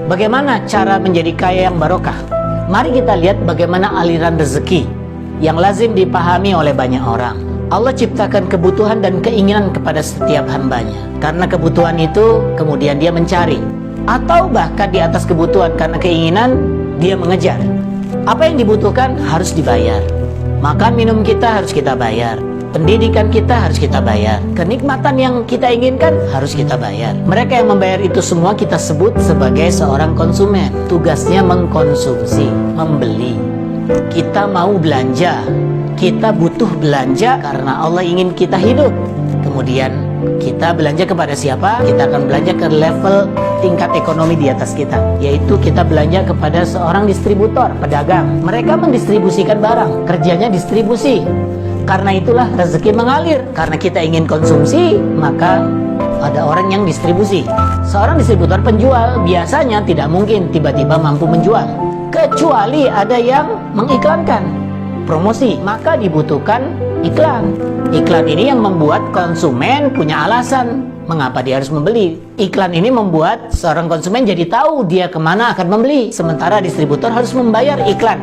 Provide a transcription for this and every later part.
Bagaimana cara menjadi kaya yang barokah? Mari kita lihat bagaimana aliran rezeki yang lazim dipahami oleh banyak orang. Allah ciptakan kebutuhan dan keinginan kepada setiap hambanya. Karena kebutuhan itu kemudian dia mencari, atau bahkan di atas kebutuhan karena keinginan dia mengejar. Apa yang dibutuhkan harus dibayar. Makan minum kita harus kita bayar. Pendidikan kita harus kita bayar. Kenikmatan yang kita inginkan harus kita bayar. Mereka yang membayar itu semua kita sebut sebagai seorang konsumen. Tugasnya mengkonsumsi, membeli. Kita mau belanja, kita butuh belanja karena Allah ingin kita hidup. Kemudian kita belanja kepada siapa? Kita akan belanja ke level tingkat ekonomi di atas kita, yaitu kita belanja kepada seorang distributor, pedagang. Mereka mendistribusikan barang, kerjanya distribusi. Karena itulah rezeki mengalir. Karena kita ingin konsumsi, maka ada orang yang distribusi. Seorang distributor penjual biasanya tidak mungkin tiba-tiba mampu menjual, kecuali ada yang mengiklankan, promosi, maka dibutuhkan iklan. Iklan ini yang membuat konsumen punya alasan mengapa dia harus membeli. Iklan ini membuat seorang konsumen jadi tahu dia kemana akan membeli. Sementara distributor harus membayar iklan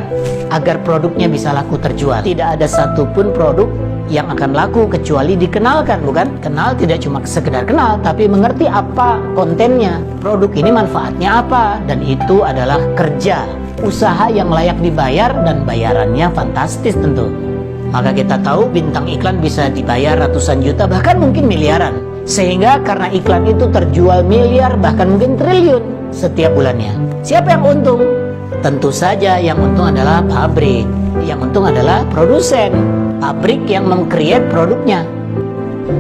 agar produknya bisa laku terjual. Tidak ada satupun produk yang akan laku kecuali dikenalkan, bukan? Kenal tidak cuma sekedar kenal, tapi mengerti apa kontennya. Produk ini manfaatnya apa, dan itu adalah kerja, usaha yang layak dibayar dan bayarannya fantastis tentu. Maka kita tahu bintang iklan bisa dibayar ratusan juta, bahkan mungkin miliaran. Sehingga karena iklan itu terjual miliar, bahkan mungkin triliun setiap bulannya. Siapa yang untung? Tentu saja yang untung adalah pabrik. Yang untung adalah produsen, pabrik yang meng-create produknya.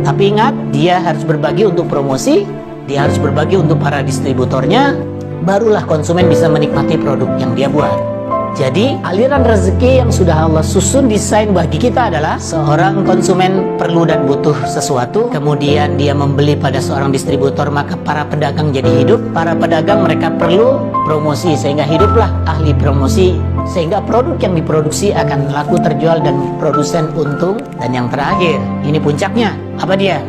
Tapi ingat, dia harus berbagi untuk promosi, dia harus berbagi untuk para distributornya, barulah konsumen bisa menikmati produk yang dia buat. Jadi aliran rezeki yang sudah Allah susun desain bagi kita adalah seorang konsumen perlu dan butuh sesuatu, kemudian dia membeli pada seorang distributor, maka para pedagang jadi hidup. Para pedagang mereka perlu promosi sehingga hiduplah ahli promosi, sehingga produk yang diproduksi akan laku terjual dan produsen untung. Dan yang terakhir, ini puncaknya, apa dia?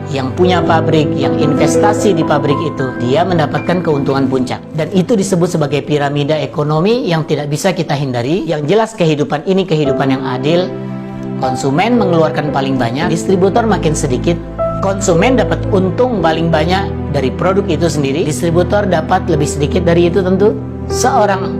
Yang punya pabrik, yang investasi di pabrik itu, dia mendapatkan keuntungan puncak. Dan itu disebut sebagai piramida ekonomi yang tidak bisa kita hindari. Yang jelas kehidupan ini kehidupan yang adil. Konsumen mengeluarkan paling banyak, distributor makin sedikit. Konsumen dapat untung paling banyak dari produk itu sendiri, distributor dapat lebih sedikit dari itu tentu. Seorang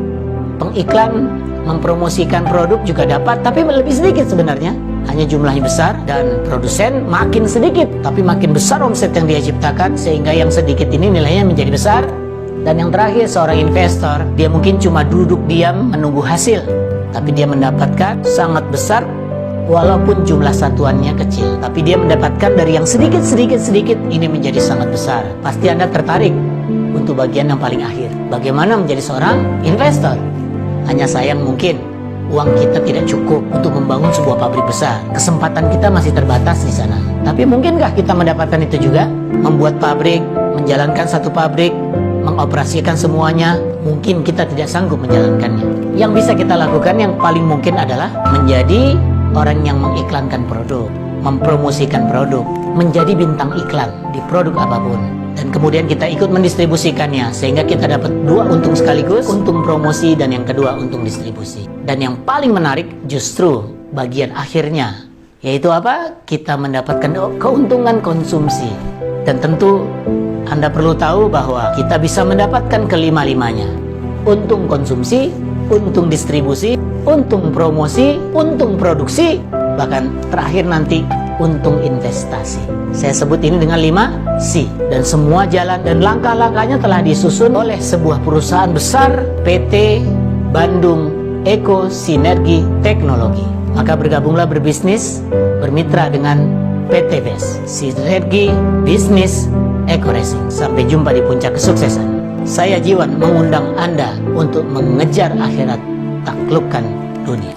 pengiklan mempromosikan produk juga dapat, tapi lebih sedikit sebenarnya. Hanya jumlahnya besar, dan produsen makin sedikit tapi makin besar omset yang dia ciptakan, sehingga yang sedikit ini nilainya menjadi besar. Dan yang terakhir, seorang investor, dia mungkin cuma duduk diam menunggu hasil, tapi dia mendapatkan sangat besar walaupun jumlah satuannya kecil, tapi dia mendapatkan dari yang sedikit ini menjadi sangat besar. Pasti Anda tertarik untuk bagian yang paling akhir, bagaimana menjadi seorang investor. Hanya sayang mungkin uang kita tidak cukup untuk membangun sebuah pabrik besar. Kesempatan kita masih terbatas di sana. Tapi mungkinkah kita mendapatkan itu juga? Membuat pabrik, menjalankan satu pabrik, mengoperasikan semuanya, mungkin kita tidak sanggup menjalankannya. Yang bisa kita lakukan yang paling mungkin adalah menjadi orang yang mengiklankan produk, mempromosikan produk, menjadi bintang iklan di produk apapun. Dan kemudian kita ikut mendistribusikannya, sehingga kita dapat dua untung sekaligus, untung promosi dan yang kedua untung distribusi. Dan yang paling menarik justru bagian akhirnya, yaitu apa? Kita mendapatkan keuntungan konsumsi. Dan tentu Anda perlu tahu bahwa kita bisa mendapatkan kelima-limanya. Untung konsumsi, untung distribusi, untung promosi, untung produksi, bahkan terakhir nanti untung investasi. Saya sebut ini dengan 5 C. Dan semua jalan dan langkah-langkahnya telah disusun oleh sebuah perusahaan besar, PT Bandung Eko Sinergi Teknologi. Maka bergabunglah berbisnis, bermitra dengan PT BES, Sinergi Bisnis Eko Racing. Sampai jumpa di puncak kesuksesan. Saya Jiwan mengundang Anda untuk mengejar akhirat, taklukkan dunia.